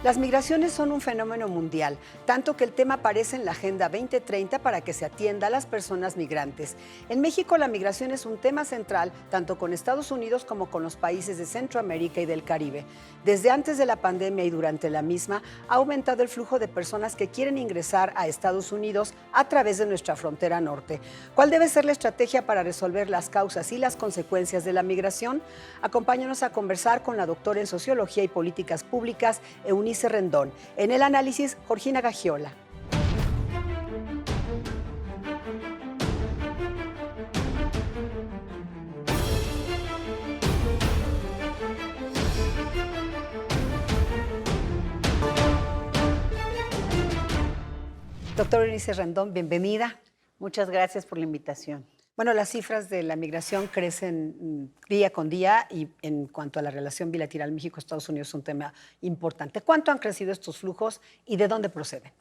Las migraciones son un fenómeno mundial, tanto que el tema aparece en la Agenda 2030 para que se atienda a las personas migrantes. En México, la migración es un tema central, tanto con Estados Unidos como con los países de Centroamérica y del Caribe. Desde antes de la pandemia y durante la misma, ha aumentado el flujo de personas que quieren ingresar a Estados Unidos a través de nuestra frontera norte. ¿Cuál debe ser la estrategia para resolver las causas y las consecuencias de la migración? Acompáñanos a conversar con la doctora en Sociología y Políticas Públicas, Eunice Rendón. En el análisis, Georgina Gagiola. Doctora Eunice Rendón, bienvenida. Muchas gracias por la invitación. Bueno, las cifras de la migración crecen día con día y en cuanto a la relación bilateral México-Estados Unidos es un tema importante. ¿Cuánto han crecido estos flujos y de dónde proceden?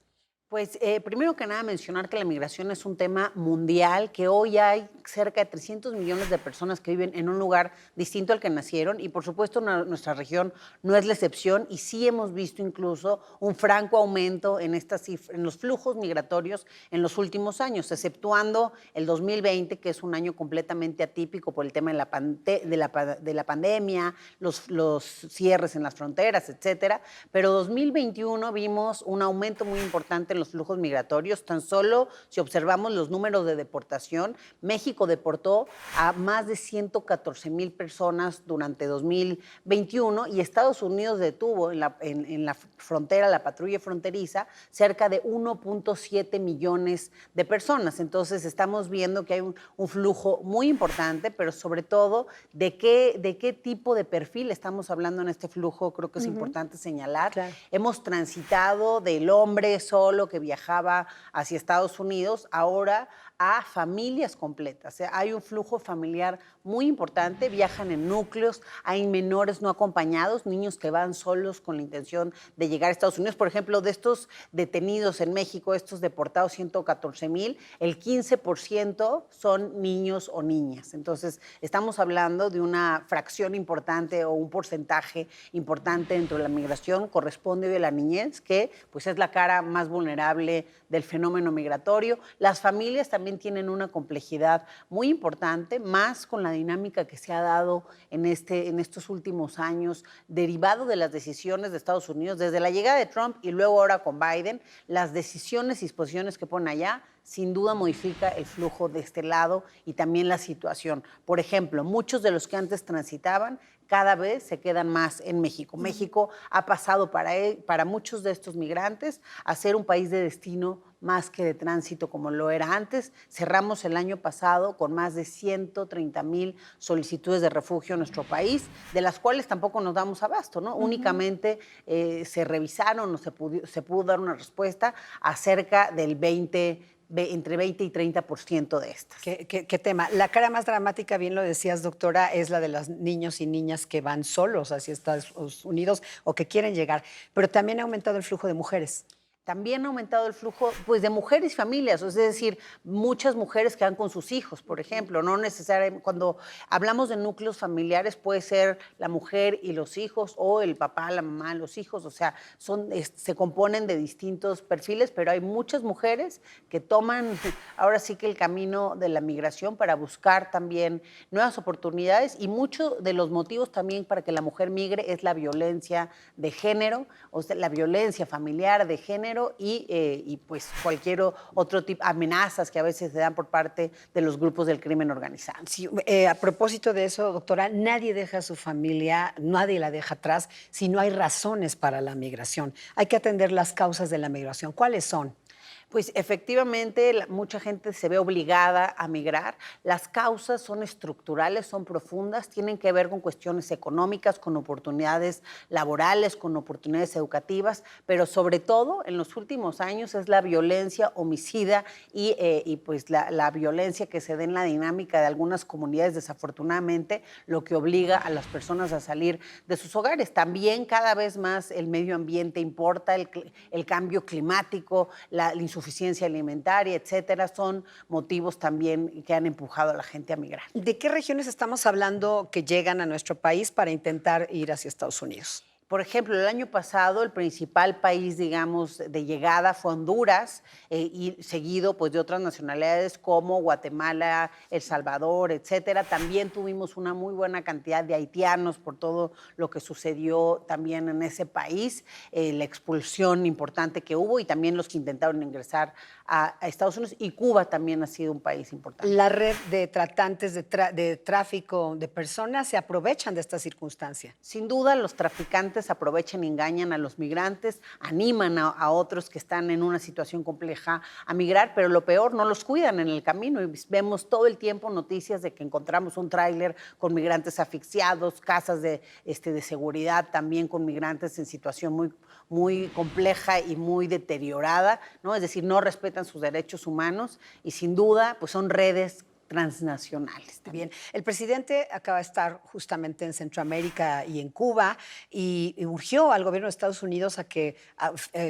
Pues primero que nada mencionar que la migración es un tema mundial, que hoy hay cerca de 300 millones de personas que viven en un lugar distinto al que nacieron y por supuesto nuestra región no es la excepción y sí hemos visto incluso un franco aumento en los flujos migratorios en los últimos años, exceptuando el 2020, que es un año completamente atípico por el tema de la pandemia, los cierres en las fronteras, etcétera, pero 2021 vimos un aumento muy importante en los flujos migratorios. Tan solo si observamos los números de deportación, México deportó a más de 114,000 personas durante 2021 y Estados Unidos detuvo en la frontera, la patrulla fronteriza, cerca de 1.7 millones de personas. Entonces estamos viendo que hay un flujo muy importante, pero sobre todo de qué tipo de perfil estamos hablando en este flujo, creo que es importante señalar. Claro. Hemos transitado del hombre solo que viajaba hacia Estados Unidos, ahora a familias completas. O sea, hay un flujo familiar muy importante, viajan en núcleos, hay menores no acompañados, niños que van solos con la intención de llegar a Estados Unidos. Por ejemplo, de estos detenidos en México, estos deportados 114,000, el 15% son niños o niñas. Entonces, estamos hablando de una fracción importante o un porcentaje importante dentro de la migración, corresponde hoy a la niñez, que pues es la cara más vulnerable del fenómeno migratorio. Las familias también tienen una complejidad muy importante, más con la dinámica que se ha dado en estos últimos años, derivado de las decisiones de Estados Unidos, desde la llegada de Trump y luego ahora con Biden, las decisiones y disposiciones que ponen allá, sin duda modifica el flujo de este lado y también la situación. Por ejemplo, muchos de los que antes transitaban cada vez se quedan más en México. México ha pasado para muchos de estos migrantes a ser un país de destino más que de tránsito como lo era antes. Cerramos el año pasado con más de 130,000 solicitudes de refugio en nuestro país, de las cuales tampoco nos damos abasto, ¿no? Únicamente se revisaron o se pudo dar una respuesta a cerca del entre 20 y 30% de estas. ¿Qué tema? La cara más dramática, bien lo decías, doctora, es la de los niños y niñas que van solos hacia Estados Unidos o que quieren llegar, pero también ha aumentado el flujo de mujeres. También ha aumentado el flujo pues, de mujeres y familias, es decir, muchas mujeres que van con sus hijos, por ejemplo, no necesariamente, cuando hablamos de núcleos familiares puede ser la mujer y los hijos o el papá, la mamá, los hijos, o sea, se componen de distintos perfiles, pero hay muchas mujeres que toman ahora sí que el camino de la migración para buscar también nuevas oportunidades y muchos de los motivos también para que la mujer migre es la violencia de género, o sea, la violencia familiar de género, y pues cualquier otro tipo, amenazas que a veces se dan por parte de los grupos del crimen organizado. Sí, a propósito de eso, doctora, nadie deja a su familia, nadie la deja atrás si no hay razones para la migración. Hay que atender las causas de la migración. ¿Cuáles son? Pues efectivamente mucha gente se ve obligada a migrar. Las causas son estructurales, son profundas, tienen que ver con cuestiones económicas, con oportunidades laborales, con oportunidades educativas, pero sobre todo en los últimos años es la violencia homicida y pues la violencia que se da en la dinámica de algunas comunidades, desafortunadamente, lo que obliga a las personas a salir de sus hogares. También cada vez más el medio ambiente importa, el cambio climático, la insuficiencia alimentaria, etcétera, son motivos también que han empujado a la gente a migrar. ¿De qué regiones estamos hablando que llegan a nuestro país para intentar ir hacia Estados Unidos? Por ejemplo, el año pasado el principal país, digamos, de llegada fue Honduras, y seguido pues de otras nacionalidades como Guatemala, El Salvador, etcétera. También tuvimos una muy buena cantidad de haitianos por todo lo que sucedió también en ese país, la expulsión importante que hubo y también los que intentaron ingresar a Estados Unidos, y Cuba también ha sido un país importante. La red de tratantes de tráfico de personas se aprovechan de esta circunstancia. Sin duda, los traficantes aprovechan y engañan a los migrantes, animan a otros que están en una situación compleja a migrar, pero lo peor, no los cuidan en el camino. Y vemos todo el tiempo noticias de que encontramos un tráiler con migrantes asfixiados, casas de seguridad también con migrantes en situación muy compleja y muy deteriorada, ¿no? Es decir, no respetan sus derechos humanos y sin duda, pues son redes transnacionales. Bien, el presidente acaba de estar justamente en Centroamérica y en Cuba y urgió al gobierno de Estados Unidos a que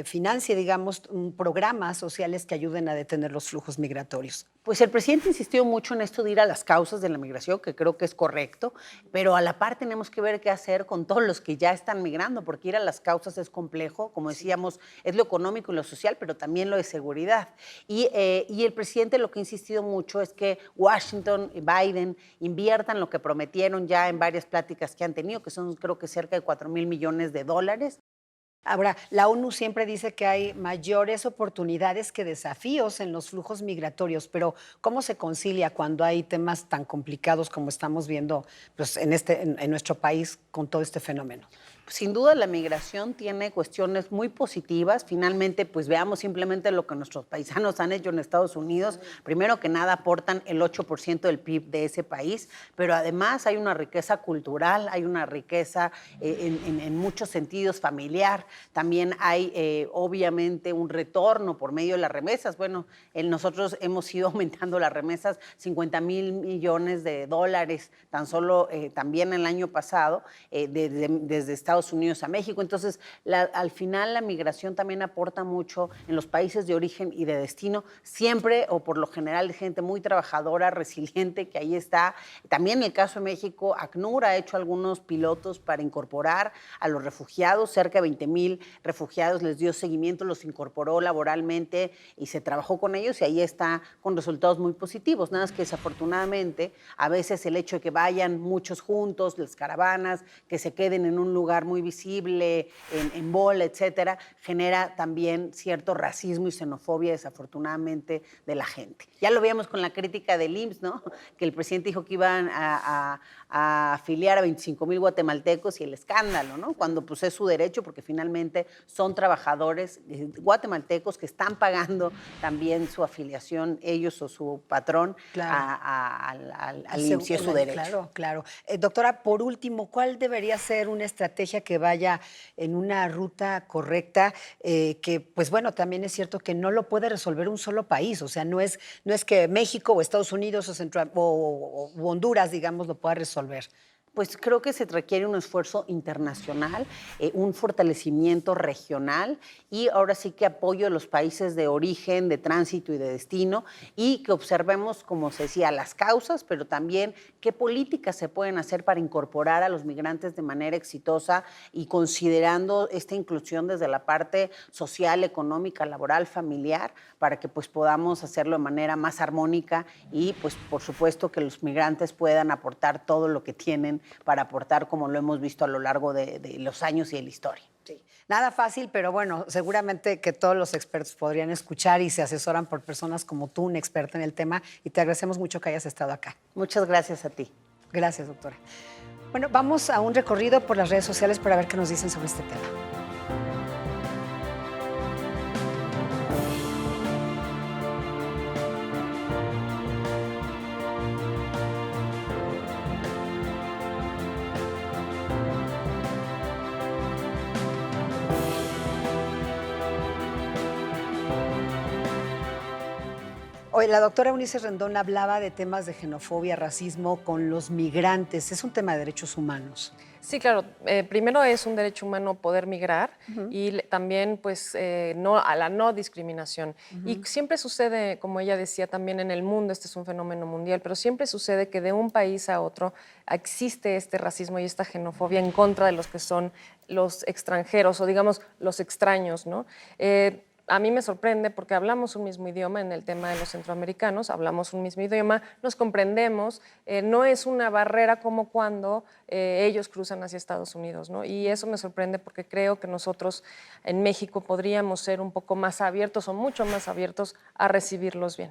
financie, digamos, programas sociales que ayuden a detener los flujos migratorios. Pues el presidente insistió mucho en esto de ir a las causas de la migración, que creo que es correcto, pero a la par tenemos que ver qué hacer con todos los que ya están migrando, porque ir a las causas es complejo, como decíamos, es lo económico y lo social, pero también lo de seguridad. Y el presidente lo que ha insistido mucho es que Washington y Biden inviertan lo que prometieron ya en varias pláticas que han tenido, que son creo que cerca de $4,000 millones. Ahora, la ONU siempre dice que hay mayores oportunidades que desafíos en los flujos migratorios, pero ¿cómo se concilia cuando hay temas tan complicados como estamos viendo pues, en nuestro país con todo este fenómeno? Sin duda la migración tiene cuestiones muy positivas. Finalmente, pues veamos simplemente lo que nuestros paisanos han hecho en Estados Unidos. Primero que nada aportan el 8% del PIB de ese país, pero además hay una riqueza cultural, hay una riqueza en muchos sentidos familiar. También hay obviamente un retorno por medio de las remesas. Bueno, nosotros hemos ido aumentando las remesas $50,000 millones tan solo también el año pasado desde Estados Unidos a México. Entonces, al final la migración también aporta mucho en los países de origen y de destino, siempre o por lo general de gente muy trabajadora, resiliente, que ahí está. También en el caso de México, ACNUR ha hecho algunos pilotos para incorporar a los refugiados, cerca de 20,000 refugiados les dio seguimiento, los incorporó laboralmente y se trabajó con ellos y ahí está con resultados muy positivos. Nada más que desafortunadamente a veces el hecho de que vayan muchos juntos, las caravanas, que se queden en un lugar muy visible, en bola, etcétera, genera también cierto racismo y xenofobia, desafortunadamente, de la gente. Ya lo veíamos con la crítica del IMSS, ¿no? Que el presidente dijo que iban a afiliar a 25,000 guatemaltecos y el escándalo, ¿no? Cuando pues es su derecho, porque finalmente son trabajadores guatemaltecos que están pagando también su afiliación, ellos o su patrón, claro, al IMSS, y es su derecho. Claro, claro. Doctora, por último, ¿cuál debería ser una estrategia que vaya en una ruta correcta? Que, pues bueno, también es cierto que no lo puede resolver un solo país, o sea, no es que México o Estados Unidos o Honduras, digamos, lo pueda resolver. Pues creo que se requiere un esfuerzo internacional, un fortalecimiento regional y ahora sí que apoyo a los países de origen, de tránsito y de destino y que observemos, como se decía, las causas, pero también qué políticas se pueden hacer para incorporar a los migrantes de manera exitosa y considerando esta inclusión desde la parte social, económica, laboral, familiar, para que pues podamos hacerlo de manera más armónica y pues por supuesto que los migrantes puedan aportar todo lo que tienen para aportar, como lo hemos visto a lo largo de los años y de la historia. Sí. Nada fácil, pero bueno, seguramente que todos los expertos podrían escuchar y se asesoran por personas como tú, una experta en el tema, y te agradecemos mucho que hayas estado acá. Muchas gracias a ti. Gracias, doctora. Bueno, vamos a un recorrido por las redes sociales para ver qué nos dicen sobre este tema. Hoy la doctora Eunice Rendón hablaba de temas de xenofobia, racismo con los migrantes. Es un tema de derechos humanos. Sí, claro. Primero es un derecho humano poder migrar y también pues a la no discriminación. Y siempre sucede, como ella decía, también en el mundo, este es un fenómeno mundial, pero siempre sucede que de un país a otro existe este racismo y esta xenofobia en contra de los que son los extranjeros o digamos los extraños, ¿no? A mí me sorprende porque hablamos un mismo idioma en el tema de los centroamericanos, hablamos un mismo idioma, nos comprendemos, no es una barrera como cuando ellos cruzan hacia Estados Unidos, ¿no? Y eso me sorprende porque creo que nosotros en México podríamos ser un poco más abiertos o mucho más abiertos a recibirlos bien.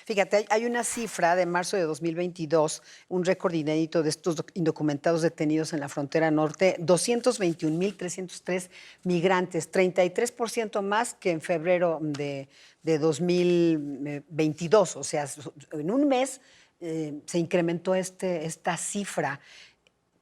Fíjate, hay una cifra de marzo de 2022, un récord inédito de estos indocumentados detenidos en la frontera norte, 221,303 migrantes, 33% más que en febrero de 2022. O sea, en un mes se incrementó esta cifra.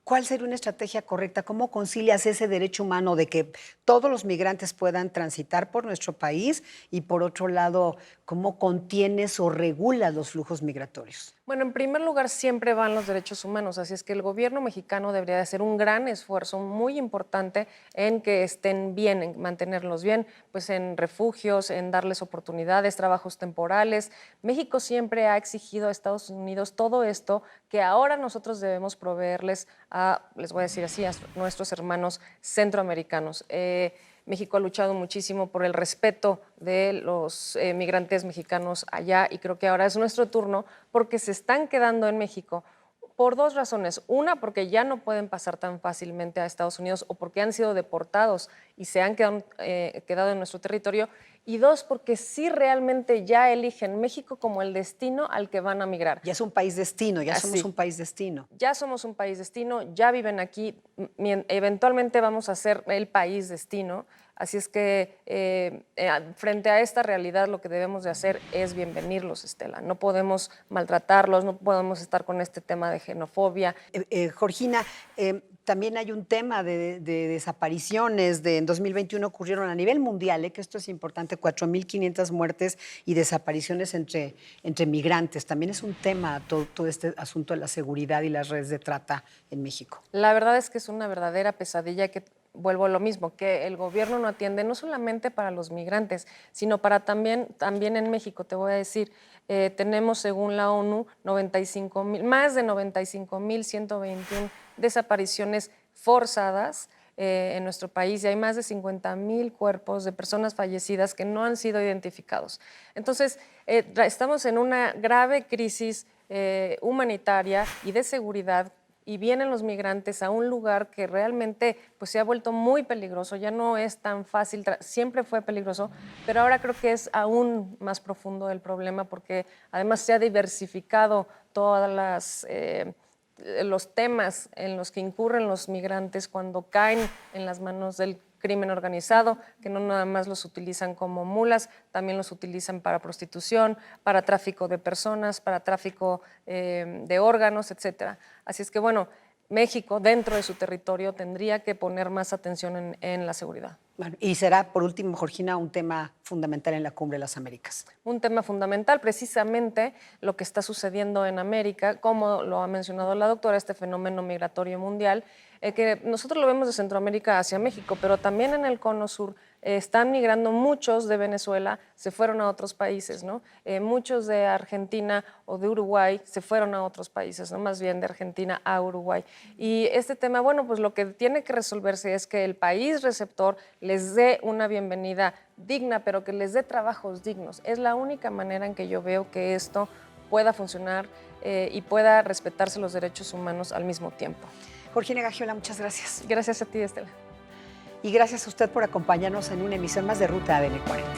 ¿Cuál sería una estrategia correcta? ¿Cómo concilias ese derecho humano de que todos los migrantes puedan transitar por nuestro país y, por otro lado, cómo contienes o regulas los flujos migratorios? Bueno, en primer lugar siempre van los derechos humanos, así es que el gobierno mexicano debería de hacer un gran esfuerzo muy importante en que estén bien, en mantenerlos bien, pues en refugios, en darles oportunidades, trabajos temporales. México siempre ha exigido a Estados Unidos todo esto que ahora nosotros debemos proveerles les voy a decir así, a nuestros hermanos centroamericanos. México ha luchado muchísimo por el respeto de los migrantes mexicanos allá y creo que ahora es nuestro turno porque se están quedando en México por dos razones. Una, porque ya no pueden pasar tan fácilmente a Estados Unidos o porque han sido deportados y se han quedado en nuestro territorio. Y dos, porque sí realmente ya eligen México como el destino al que van a migrar. Ya es un país destino, ya somos un país destino. Ya somos un país destino, ya viven aquí, eventualmente vamos a ser el país destino. Así es que frente a esta realidad lo que debemos de hacer es bienvenirlos, Estela. No podemos maltratarlos, no podemos estar con este tema de xenofobia. Georgina, también hay un tema de desapariciones. En 2021 ocurrieron a nivel mundial, que esto es importante, 4,500 muertes y desapariciones entre migrantes. También es un tema todo este asunto de la seguridad y las redes de trata en México. La verdad es que es una verdadera pesadilla que vuelvo a lo mismo, que el gobierno no atiende no solamente para los migrantes, sino para también en México, te voy a decir, tenemos según la ONU más de 95,121 desapariciones forzadas en nuestro país y hay más de 50,000 cuerpos de personas fallecidas que no han sido identificados. Entonces, estamos en una grave crisis humanitaria y de seguridad y vienen los migrantes a un lugar que realmente pues, se ha vuelto muy peligroso, ya no es tan fácil, siempre fue peligroso, pero ahora creo que es aún más profundo el problema porque además se ha diversificado todas los temas en los que incurren los migrantes cuando caen en las manos del crimen organizado, que no nada más los utilizan como mulas, también los utilizan para prostitución, para tráfico de personas, para tráfico de órganos, etc. Así es que, bueno, México, dentro de su territorio, tendría que poner más atención en la seguridad. Bueno, y será, por último, Georgina, un tema fundamental en la Cumbre de las Américas. Un tema fundamental, precisamente lo que está sucediendo en América, como lo ha mencionado la doctora, este fenómeno migratorio mundial, que nosotros lo vemos de Centroamérica hacia México, pero también en el Cono Sur están migrando muchos de Venezuela, se fueron a otros países, ¿no? Muchos de Argentina o de Uruguay se fueron a otros países, ¿no? Más bien de Argentina a Uruguay. Y este tema, bueno, pues lo que tiene que resolverse es que el país receptor les dé una bienvenida digna, pero que les dé trabajos dignos. Es la única manera en que yo veo que esto pueda funcionar y pueda respetarse los derechos humanos al mismo tiempo. Georgina Gagiola, muchas gracias. Gracias a ti, Estela. Y gracias a usted por acompañarnos en una emisión más de Ruta ADN 40.